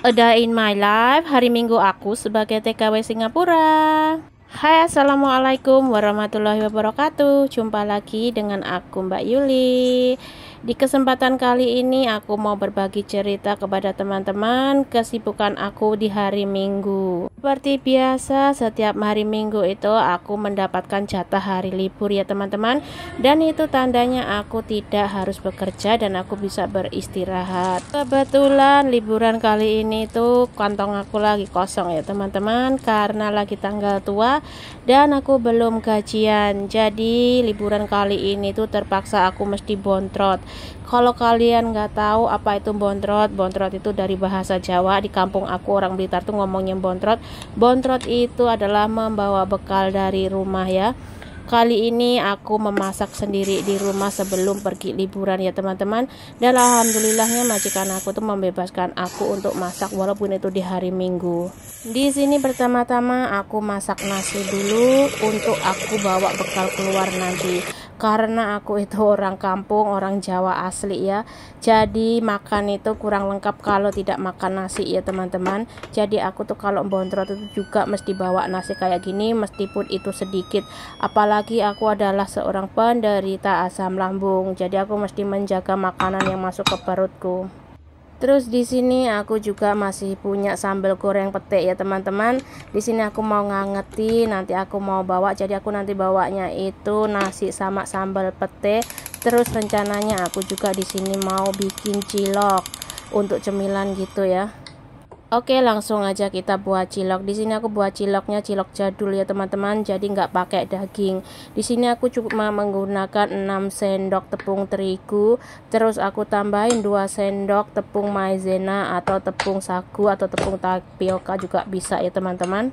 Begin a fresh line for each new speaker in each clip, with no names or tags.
A Day in My Life, hari Minggu aku sebagai TKW Singapura. Hai, assalamualaikum warahmatullahi wabarakatuh. Jumpa lagi dengan aku Mbak Yuli. Di kesempatan kali ini aku mau berbagi cerita kepada teman-teman kesibukan aku di hari Minggu. Seperti biasa, setiap hari Minggu itu aku mendapatkan jatah hari libur ya teman-teman. Dan itu tandanya aku tidak harus bekerja dan aku bisa beristirahat. Kebetulan liburan kali ini tuh kantong aku lagi kosong ya teman-teman, karena lagi tanggal tua dan aku belum gajian. Jadi liburan kali ini tuh terpaksa aku mesti bontrot. Kalau kalian nggak tahu apa itu bontrot, bontrot itu dari bahasa Jawa. Di kampung aku orang Blitar tuh ngomongnya bontrot. Bontrot itu adalah membawa bekal dari rumah ya. Kali ini aku memasak sendiri di rumah sebelum pergi liburan ya teman-teman. Dan alhamdulillahnya majikan aku tuh membebaskan aku untuk masak walaupun itu di hari Minggu. Di sini pertama-tama aku masak nasi dulu untuk aku bawa bekal keluar nanti. Karena aku itu orang kampung, orang Jawa asli ya. Jadi makan itu kurang lengkap kalau tidak makan nasi ya teman-teman. Jadi aku tuh kalau bontrot itu juga mesti bawa nasi kayak gini meskipun itu sedikit. Apalagi aku adalah seorang penderita asam lambung. Jadi aku mesti menjaga makanan yang masuk ke perutku. Terus di sini aku juga masih punya sambal goreng pete ya teman-teman. Di sini aku mau ngangetin, nanti aku mau bawa. Jadi aku nanti bawanya itu nasi sama sambal pete. Terus rencananya aku juga di sini mau bikin cilok untuk cemilan gitu ya. Oke, langsung aja kita buat cilok. Di sini aku buat ciloknya cilok jadul ya teman-teman. Jadi nggak pakai daging. Di sini aku cuma menggunakan 6 sendok tepung terigu. Terus aku tambahin 2 sendok tepung maizena atau tepung sagu atau tepung tapioka juga bisa ya teman-teman.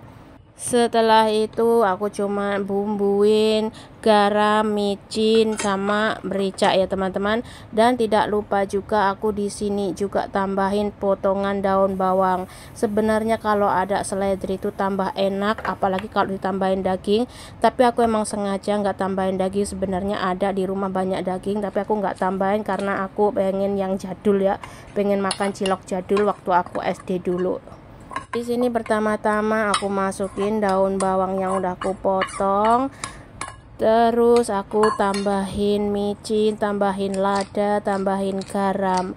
Setelah itu aku cuma bumbuin garam, micin sama merica ya teman-teman. Dan tidak lupa juga aku di sini juga tambahin potongan daun bawang. Sebenarnya kalau ada seledri itu tambah enak, apalagi kalau ditambahin daging. Tapi aku emang sengaja nggak tambahin daging. Sebenarnya ada di rumah banyak daging, tapi aku nggak tambahin karena aku pengen yang jadul ya. Pengen makan cilok jadul waktu aku SD dulu. Di sini pertama-tama aku masukin daun bawang yang udah aku potong. Terus aku tambahin micin, tambahin lada, tambahin garam.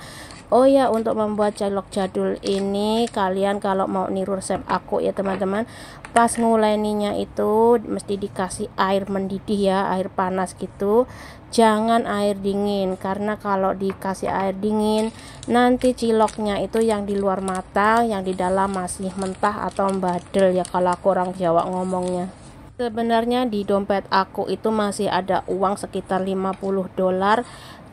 Oh ya, untuk membuat cilok jadul ini kalian kalau mau niru resep aku ya teman-teman, pas nguleninya itu mesti dikasih air mendidih ya, air panas gitu. Jangan air dingin, karena kalau dikasih air dingin nanti ciloknya itu yang di luar matang, yang di dalam masih mentah atau mbadel ya kalau aku orang Jawa ngomongnya. Sebenarnya di dompet aku itu masih ada uang sekitar 50 dolar.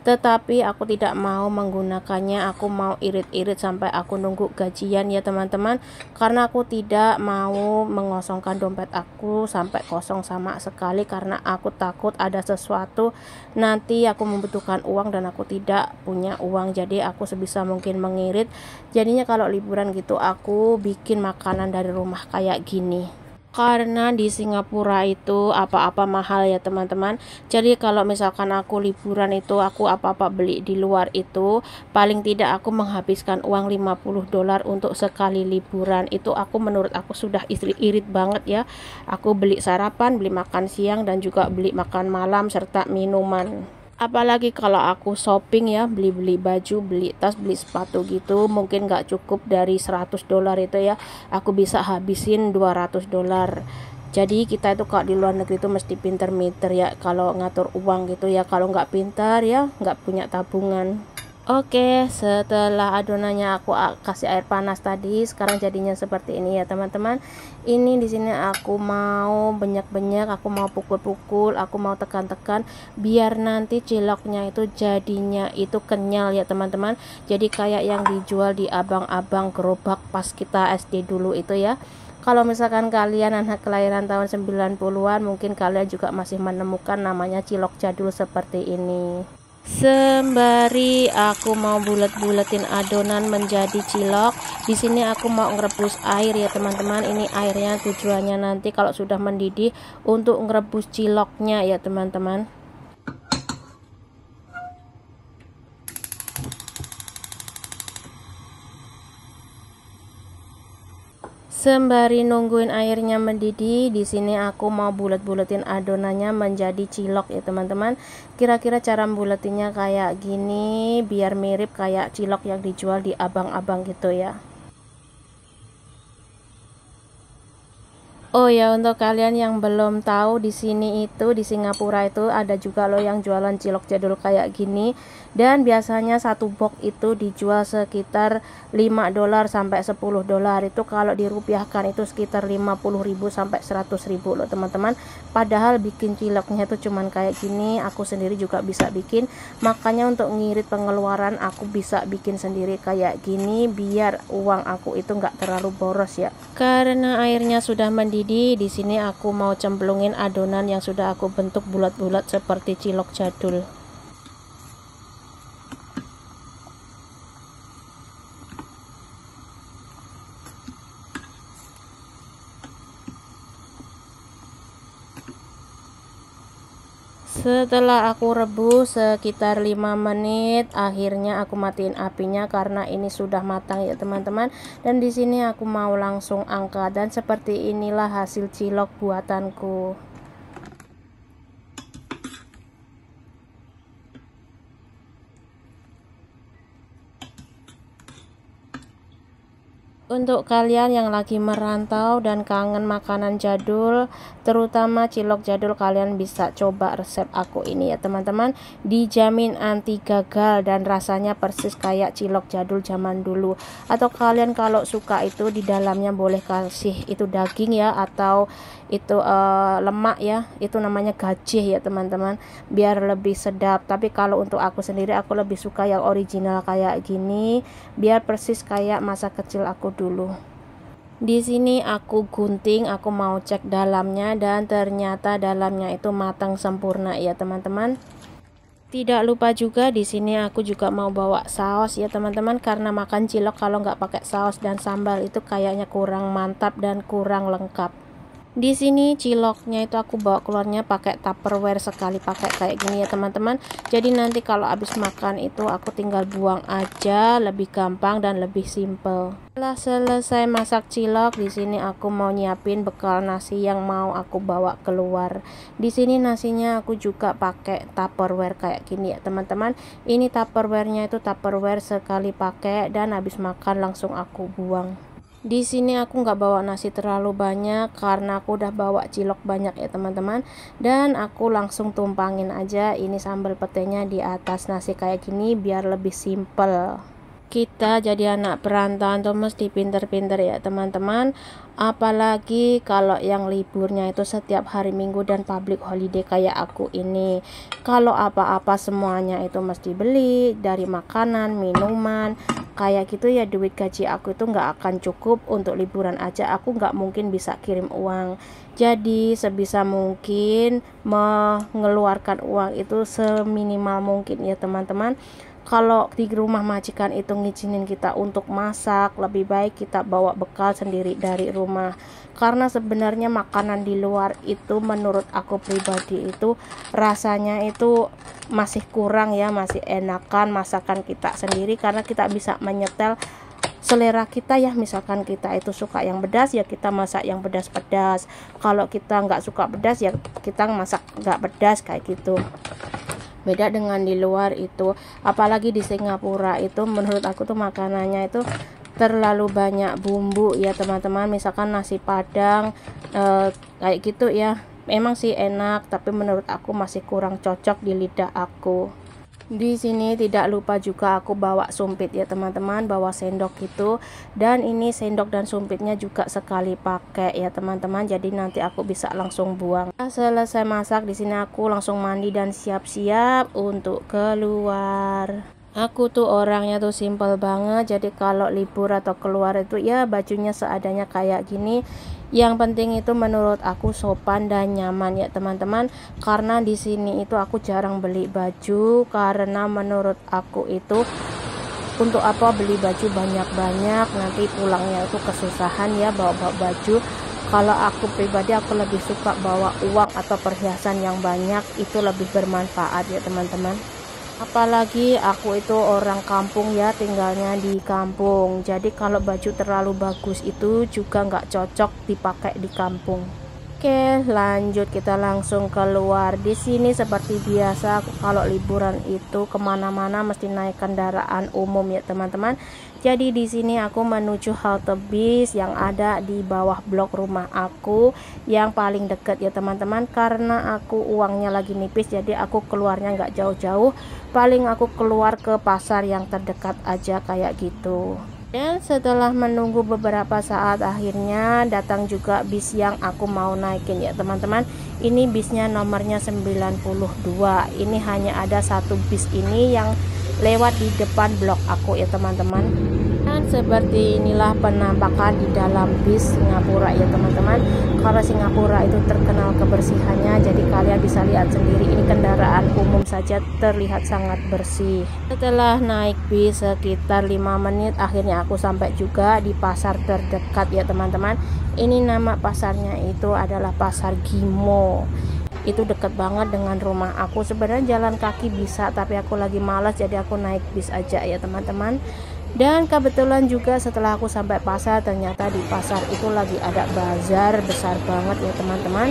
Tetapi aku tidak mau menggunakannya, aku mau irit-irit sampai aku nunggu gajian ya teman-teman. Karena aku tidak mau mengosongkan dompet aku sampai kosong sama sekali, karena aku takut ada sesuatu nanti aku membutuhkan uang dan aku tidak punya uang. Jadi aku sebisa mungkin mengirit. Jadinya kalau liburan gitu aku bikin makanan dari rumah kayak gini. Karena di Singapura itu apa-apa mahal ya teman-teman. Jadi kalau misalkan aku liburan itu aku apa-apa beli di luar itu paling tidak aku menghabiskan uang 50 dolar untuk sekali liburan. Itu aku menurut aku sudah irit banget ya. Aku beli sarapan, beli makan siang dan juga beli makan malam serta minuman. Apalagi kalau aku shopping ya, beli baju, beli tas, beli sepatu gitu, mungkin nggak cukup dari 100 dolar itu ya, aku bisa habisin 200 dolar. Jadi kita itu kalau di luar negeri itu mesti pinter-pinter ya kalau ngatur uang gitu ya. Kalau nggak pintar ya nggak punya tabungan. Oke, setelah adonannya aku kasih air panas tadi, sekarang jadinya seperti ini ya teman-teman. Ini di sini aku mau banyak-banyak, aku mau pukul-pukul, aku mau tekan-tekan biar nanti ciloknya itu jadinya itu kenyal ya teman-teman. Jadi kayak yang dijual di abang-abang gerobak pas kita SD dulu itu ya. Kalau misalkan kalian anak kelahiran tahun 90-an, mungkin kalian juga masih menemukan namanya cilok jadul seperti ini. Sembari aku mau bulet-buletin adonan menjadi cilok, di sini aku mau ngerebus air ya teman-teman. Ini airnya tujuannya nanti kalau sudah mendidih untuk ngerebus ciloknya ya teman-teman. Sembari nungguin airnya mendidih, di sini aku mau bulet-buletin adonannya menjadi cilok ya teman-teman. Kira-kira cara buletinnya kayak gini, biar mirip kayak cilok yang dijual di abang-abang gitu ya. Oh ya, untuk kalian yang belum tahu, di sini itu di Singapura itu ada juga loh yang jualan cilok jadul kayak gini, dan biasanya satu box itu dijual sekitar $5 sampai $10. Itu kalau dirupiahkan itu sekitar 50.000 sampai 100.000 loh teman-teman. Padahal bikin ciloknya itu cuman kayak gini, aku sendiri juga bisa bikin. Makanya untuk ngirit pengeluaran aku bisa bikin sendiri kayak gini biar uang aku itu nggak terlalu boros ya. Karena airnya sudah mendidih, di sini aku mau cemplungin adonan yang sudah aku bentuk bulat-bulat seperti cilok jadul. Setelah aku rebus sekitar 5 menit, akhirnya aku matiin apinya karena ini sudah matang ya teman-teman. Dan di sini aku mau langsung angkat, dan seperti inilah hasil cilok buatanku. Untuk kalian yang lagi merantau dan kangen makanan jadul, terutama cilok jadul, kalian bisa coba resep aku ini ya teman-teman. Dijamin anti gagal dan rasanya persis kayak cilok jadul zaman dulu. Atau kalian kalau suka itu di dalamnya boleh kasih itu daging ya, atau itu lemak ya, itu namanya gajih ya teman-teman, biar lebih sedap. Tapi kalau untuk aku sendiri, aku lebih suka yang original kayak gini, biar persis kayak masa kecil aku dulu. Di sini aku gunting, aku mau cek dalamnya, dan ternyata dalamnya itu matang sempurna ya teman-teman. Tidak lupa juga di sini aku juga mau bawa saus ya teman-teman, karena makan cilok kalau nggak pakai saus dan sambal itu kayaknya kurang mantap dan kurang lengkap. Di sini ciloknya itu aku bawa keluarnya pakai tupperware sekali pakai kayak gini ya teman-teman. Jadi nanti kalau habis makan itu aku tinggal buang aja, lebih gampang dan lebih simple. Setelah selesai masak cilok, di sini aku mau nyiapin bekal nasi yang mau aku bawa keluar. Di sini nasinya aku juga pakai tupperware kayak gini ya teman-teman. Ini tupperwarenya itu tupperware sekali pakai, dan habis makan langsung aku buang. Di sini aku nggak bawa nasi terlalu banyak karena aku udah bawa cilok banyak ya teman-teman, dan aku langsung tumpangin aja ini sambal petenya di atas nasi kayak gini biar lebih simple. Kita jadi anak perantauan tuh mesti pinter-pinter ya teman-teman, apalagi kalau yang liburnya itu setiap hari Minggu dan public holiday kayak aku ini. Kalau apa-apa semuanya itu mesti beli, dari makanan, minuman kayak gitu ya. Duit gaji aku itu nggak akan cukup untuk liburan aja, aku nggak mungkin bisa kirim uang. Jadi sebisa mungkin mengeluarkan uang itu seminimal mungkin ya teman-teman. Kalau di rumah majikan itu ngizinin kita untuk masak, lebih baik kita bawa bekal sendiri dari rumah. Karena sebenarnya makanan di luar itu menurut aku pribadi itu rasanya itu masih kurang ya, masih enakan masakan kita sendiri, karena kita bisa menyetel selera kita ya. Misalkan kita itu suka yang pedas ya kita masak yang pedas-pedas, kalau kita nggak suka pedas ya kita masak nggak pedas kayak gitu. Beda dengan di luar itu, apalagi di Singapura itu menurut aku tuh makanannya itu terlalu banyak bumbu ya teman-teman. Misalkan nasi padang kayak gitu ya, memang sih enak, tapi menurut aku masih kurang cocok di lidah aku. Di sini tidak lupa juga aku bawa sumpit ya teman-teman, bawa sendok gitu, dan ini sendok dan sumpitnya juga sekali pakai ya teman-teman, jadi nanti aku bisa langsung buang. Selesai masak, di sini aku langsung mandi dan siap-siap untuk keluar. Aku tuh orangnya tuh simple banget, jadi kalau libur atau keluar itu ya bajunya seadanya kayak gini. Yang penting itu menurut aku sopan dan nyaman ya teman-teman. Karena di sini itu aku jarang beli baju, karena menurut aku itu untuk apa beli baju banyak-banyak, nanti pulangnya itu kesusahan ya bawa baju. Kalau aku pribadi, aku lebih suka bawa uang atau perhiasan yang banyak, itu lebih bermanfaat ya teman-teman. Apalagi aku itu orang kampung ya, tinggalnya di kampung. Jadi kalau baju terlalu bagus itu juga nggak cocok dipakai di kampung. Oke, lanjut kita langsung keluar. Di sini seperti biasa kalau liburan itu kemana-mana mesti naik kendaraan umum ya teman-teman. Jadi di sini aku menuju halte bis yang ada di bawah blok rumah aku yang paling dekat ya teman-teman. Karena aku uangnya lagi nipis, jadi aku keluarnya nggak jauh-jauh. Paling aku keluar ke pasar yang terdekat aja kayak gitu. Dan setelah menunggu beberapa saat, akhirnya datang juga bis yang aku mau naikin ya teman-teman. Ini bisnya nomornya 92. Ini hanya ada satu bis ini yang lewat di depan blok aku ya teman-teman. Dan seperti inilah penampakan di dalam bis Singapura ya teman-teman. Kalau Singapura itu terkenal kebersihannya, jadi kalian bisa lihat sendiri, ini kendaraan umum saja terlihat sangat bersih. Setelah naik bis sekitar 5 menit, akhirnya aku sampai juga di pasar terdekat ya teman-teman. Ini nama pasarnya itu adalah Pasar Gimo. Itu dekat banget dengan rumah aku. Sebenarnya jalan kaki bisa, tapi aku lagi malas, jadi aku naik bis aja ya teman-teman. Dan kebetulan juga setelah aku sampai pasar, ternyata di pasar itu lagi ada bazar besar banget ya teman-teman.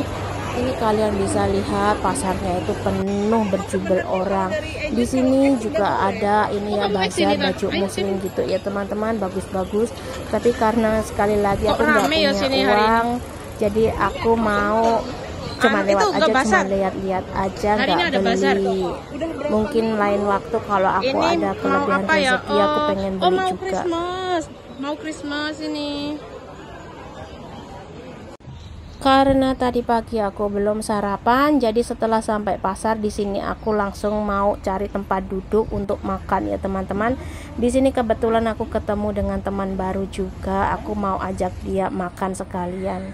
Ini kalian bisa lihat pasarnya itu penuh berjubel orang. Di sini juga ada ini ya bazar baju muslim gitu ya teman-teman, bagus-bagus. Tapi karena sekali lagi aku nggak punya uang, jadi aku mau cuma lewat aja, cuma lihat-lihat aja, nggak beli. Mungkin lain waktu kalau aku ada kelebihan rezeki, aku pengen beli juga.
Mau Christmas ini.
Karena tadi pagi aku belum sarapan, jadi setelah sampai pasar di sini aku langsung mau cari tempat duduk untuk makan ya teman-teman. Di sini kebetulan aku ketemu dengan teman baru juga, aku mau ajak dia makan sekalian.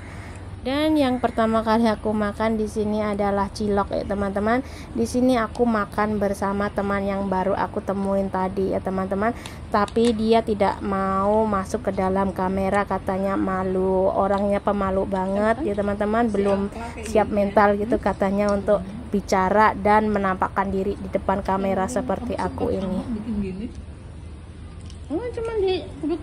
Dan yang pertama kali aku makan di sini adalah cilok ya teman-teman. Di sini aku makan bersama teman yang baru aku temuin tadi ya teman-teman. Tapi dia tidak mau masuk ke dalam kamera, katanya malu. Orangnya pemalu banget ya teman-teman, belum siap mental gitu katanya untuk bicara dan menampakkan diri di depan kamera seperti aku ini.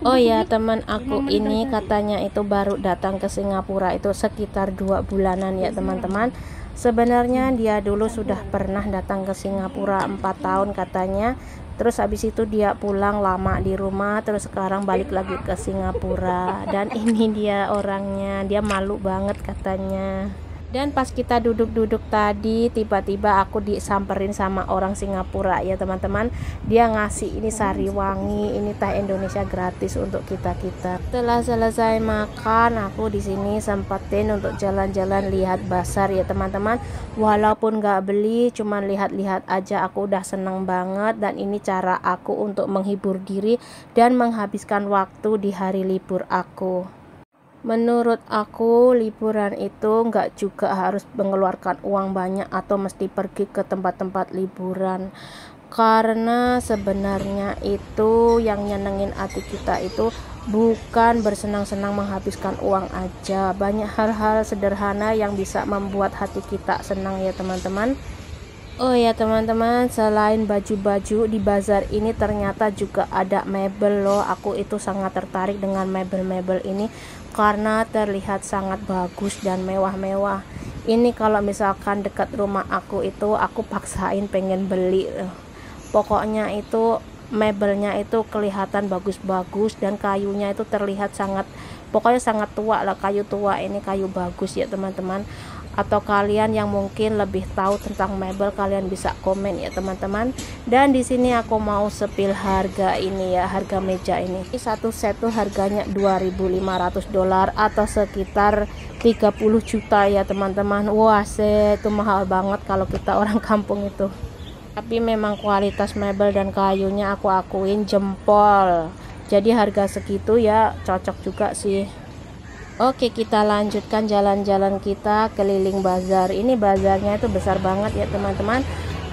Oh ya, teman aku ini katanya itu baru datang ke Singapura itu sekitar 2 bulanan ya teman-teman. Sebenarnya dia dulu sudah pernah datang ke Singapura 4 tahun katanya. Terus habis itu dia pulang lama di rumah, terus sekarang balik lagi ke Singapura. Dan ini dia orangnya, dia malu banget katanya. Dan pas kita duduk-duduk tadi, tiba-tiba aku disamperin sama orang Singapura ya teman-teman. Dia ngasih ini sari wangi, ini teh Indonesia gratis untuk kita-kita. Setelah selesai makan, aku di sini sempetin untuk jalan-jalan lihat pasar ya teman-teman. Walaupun nggak beli, cuman lihat-lihat aja aku udah seneng banget. Dan ini cara aku untuk menghibur diri dan menghabiskan waktu di hari libur aku. Menurut aku liburan itu nggak juga harus mengeluarkan uang banyak atau mesti pergi ke tempat-tempat liburan. Karena sebenarnya itu yang nyenengin hati kita itu bukan bersenang-senang menghabiskan uang aja. Banyak hal-hal sederhana yang bisa membuat hati kita senang ya teman-teman. Oh ya teman-teman, selain baju-baju di bazar ini ternyata juga ada mebel loh. Aku itu sangat tertarik dengan mebel-mebel ini karena terlihat sangat bagus dan mewah-mewah. Ini kalau misalkan dekat rumah aku itu aku paksain pengen beli. Pokoknya itu mebelnya itu kelihatan bagus-bagus dan kayunya itu terlihat sangat, pokoknya sangat tua lah, kayu tua ini, kayu bagus ya teman-teman. Atau kalian yang mungkin lebih tahu tentang mebel, kalian bisa komen ya teman-teman. Dan di sini aku mau sepil harga ini ya, harga meja ini. Satu set tuh harganya $2.500 atau sekitar 30 juta ya teman-teman. Wah, itu mahal banget kalau kita orang kampung itu. Tapi memang kualitas mebel dan kayunya aku akuin jempol. Jadi harga segitu ya cocok juga sih. Oke, kita lanjutkan jalan-jalan kita keliling bazar. Ini bazarnya itu besar banget ya teman-teman.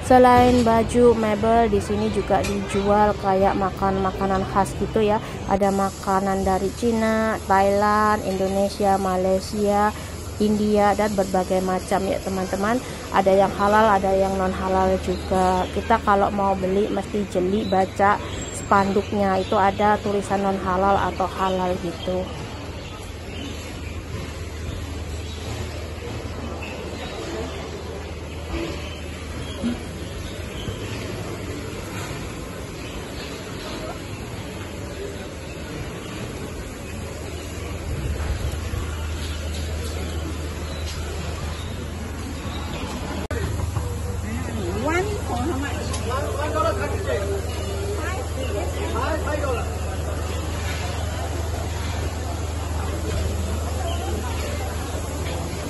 Selain baju, mebel, di sini juga dijual kayak makanan khas gitu ya. Ada makanan dari Cina, Thailand, Indonesia, Malaysia, India, dan berbagai macam ya teman-teman. Ada yang halal, ada yang non halal juga. Kita kalau mau beli mesti jeli baca spanduknya, itu ada tulisan non halal atau halal gitu.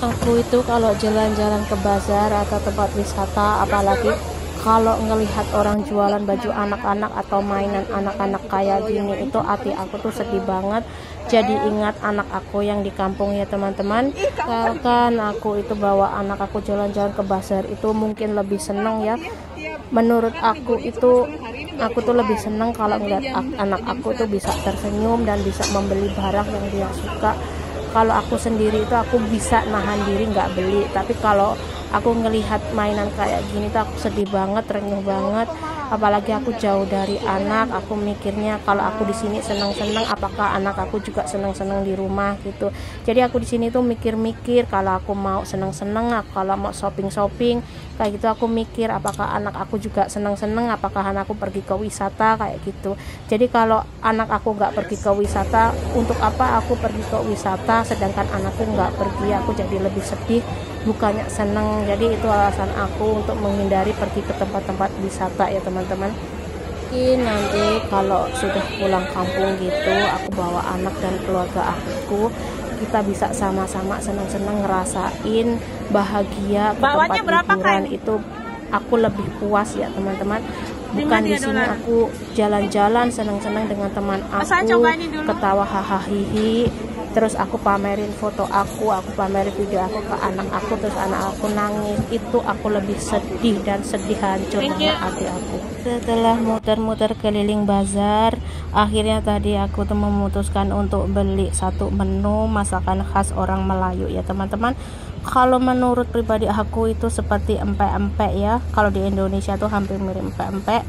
Aku itu kalau jalan-jalan ke bazar atau tempat wisata, apalagi kalau ngelihat orang jualan baju anak-anak atau mainan anak-anak kayak gini, itu hati aku tuh sedih banget. Jadi ingat anak aku yang di kampung ya teman-teman. Kan aku itu bawa anak aku jalan-jalan ke bazar, itu mungkin lebih seneng ya. Menurut aku itu, aku tuh lebih seneng kalau ngeliat anak aku tuh bisa tersenyum dan bisa membeli barang yang dia suka. Kalau aku sendiri itu aku bisa nahan diri nggak beli, tapi kalau aku ngelihat mainan kayak gini tuh aku sedih banget, renyuh banget. Apalagi aku jauh dari anak, aku mikirnya kalau aku di sini senang-senang, apakah anak aku juga senang-senang di rumah gitu. Jadi aku di sini tuh mikir-mikir, kalau aku mau senang-senang, kalau mau shopping-shopping kayak gitu, aku mikir apakah anak aku juga senang-senang, apakah anak aku pergi ke wisata kayak gitu. Jadi kalau anak aku nggak pergi ke wisata, untuk apa aku pergi ke wisata sedangkan anakku nggak pergi? Aku jadi lebih sedih, bukannya seneng. Jadi itu alasan aku untuk menghindari pergi ke tempat-tempat wisata ya teman-teman. Mungkin nanti kalau sudah pulang kampung gitu, aku bawa anak dan keluarga aku, kita bisa sama-sama senang-senang ngerasain bahagia ke tempat liburan. Itu aku lebih puas ya teman-teman. Bukan di sini aku jalan-jalan senang-senang dengan teman aku, ketawa hahaha, terus aku pamerin foto aku pamerin video aku ke anak aku, terus anak aku nangis. Itu aku lebih sedih dan sedih hancur banget hati aku. Setelah muter-muter keliling bazar, akhirnya tadi aku tuh memutuskan untuk beli satu menu masakan khas orang Melayu ya teman-teman. Kalau menurut pribadi aku itu seperti empek-empek ya. Kalau di Indonesia tuh hampir mirip empek-empek,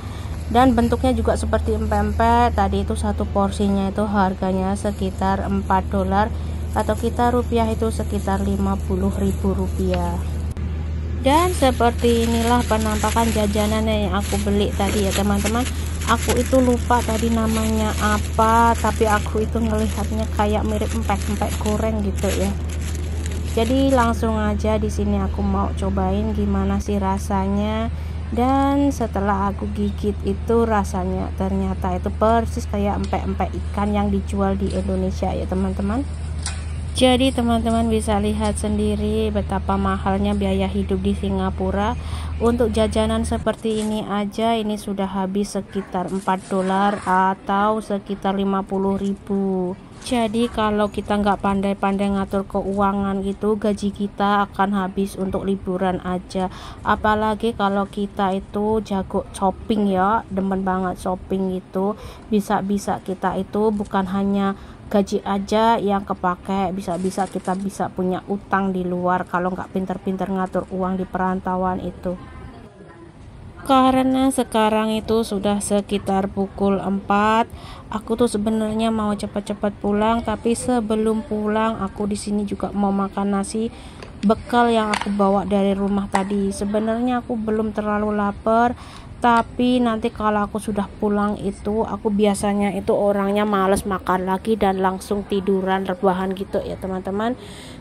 dan bentuknya juga seperti empek-empek. Tadi itu satu porsinya itu harganya sekitar $4, atau kita rupiah itu sekitar Rp50.000. Dan seperti inilah penampakan jajanan yang aku beli tadi ya teman-teman. Aku itu lupa tadi namanya apa, tapi aku itu ngelihatnya kayak mirip empek-empek goreng gitu ya. Jadi langsung aja di sini aku mau cobain gimana sih rasanya. Dan setelah aku gigit itu rasanya ternyata itu persis kayak empek-empek ikan yang dijual di Indonesia ya teman-teman. Jadi teman-teman bisa lihat sendiri betapa mahalnya biaya hidup di Singapura. Untuk jajanan seperti ini aja ini sudah habis sekitar $4 atau sekitar 50.000. Jadi kalau kita nggak pandai-pandai ngatur keuangan gitu, gaji kita akan habis untuk liburan aja. Apalagi kalau kita itu jago shopping ya, demen banget shopping gitu. Bisa-bisa kita itu bukan hanya gaji aja yang kepake, bisa-bisa kita bisa punya utang di luar kalau nggak pinter-pinter ngatur uang di perantauan itu. Karena sekarang itu sudah sekitar pukul 4, aku tuh sebenarnya mau cepat-cepat pulang, tapi sebelum pulang aku di sini juga mau makan nasi bekal yang aku bawa dari rumah tadi. Sebenarnya aku belum terlalu lapar, tapi nanti kalau aku sudah pulang itu aku biasanya itu orangnya males makan lagi dan langsung tiduran rebahan gitu ya teman-teman.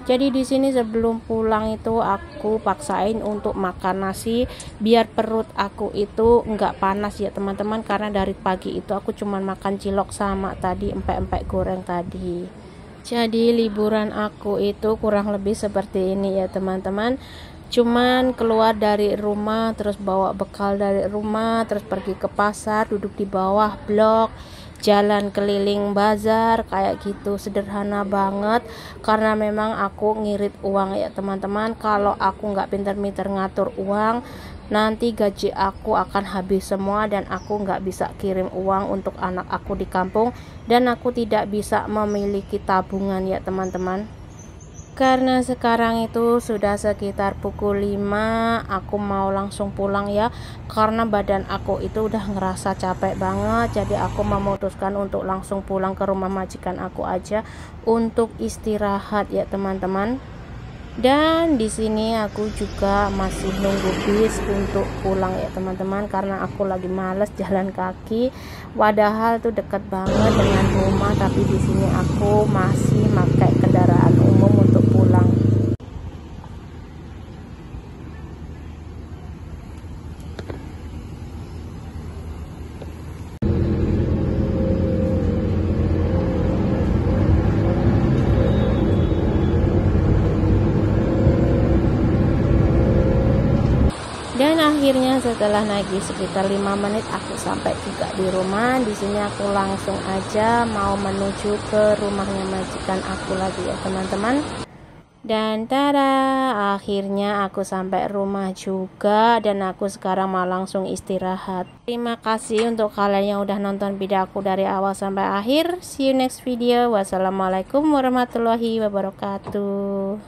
Jadi di sini sebelum pulang itu aku paksain untuk makan nasi biar perut aku itu enggak panas ya teman-teman, karena dari pagi itu aku cuman makan cilok sama tadi empek-empek goreng tadi. Jadi liburan aku itu kurang lebih seperti ini ya teman-teman. Cuman keluar dari rumah, terus bawa bekal dari rumah, terus pergi ke pasar, duduk di bawah blok, jalan keliling bazar kayak gitu, sederhana banget. Karena memang aku ngirit uang ya teman-teman. Kalau aku nggak pinter-pinter ngatur uang, nanti gaji aku akan habis semua dan aku nggak bisa kirim uang untuk anak aku di kampung, dan aku tidak bisa memiliki tabungan ya teman-teman. Karena sekarang itu sudah sekitar pukul 5, aku mau langsung pulang ya, karena badan aku itu udah ngerasa capek banget. Jadi aku memutuskan untuk langsung pulang ke rumah majikan aku aja untuk istirahat ya teman-teman. Dan di sini aku juga masih nunggu bis untuk pulang ya teman-teman, karena aku lagi males jalan kaki. Padahal tuh dekat banget dengan rumah, tapi di sini aku masih pakai kendaraan umum untuk pulang. Dan akhirnya setelah naik sekitar 5 menit aku sampai juga di rumah. Di sini aku langsung aja mau menuju ke rumahnya majikan aku lagi ya teman-teman. Dan tada, akhirnya aku sampai rumah juga, dan aku sekarang mau langsung istirahat. Terima kasih untuk kalian yang udah nonton video aku dari awal sampai akhir. See you next video. Wassalamualaikum warahmatullahi wabarakatuh.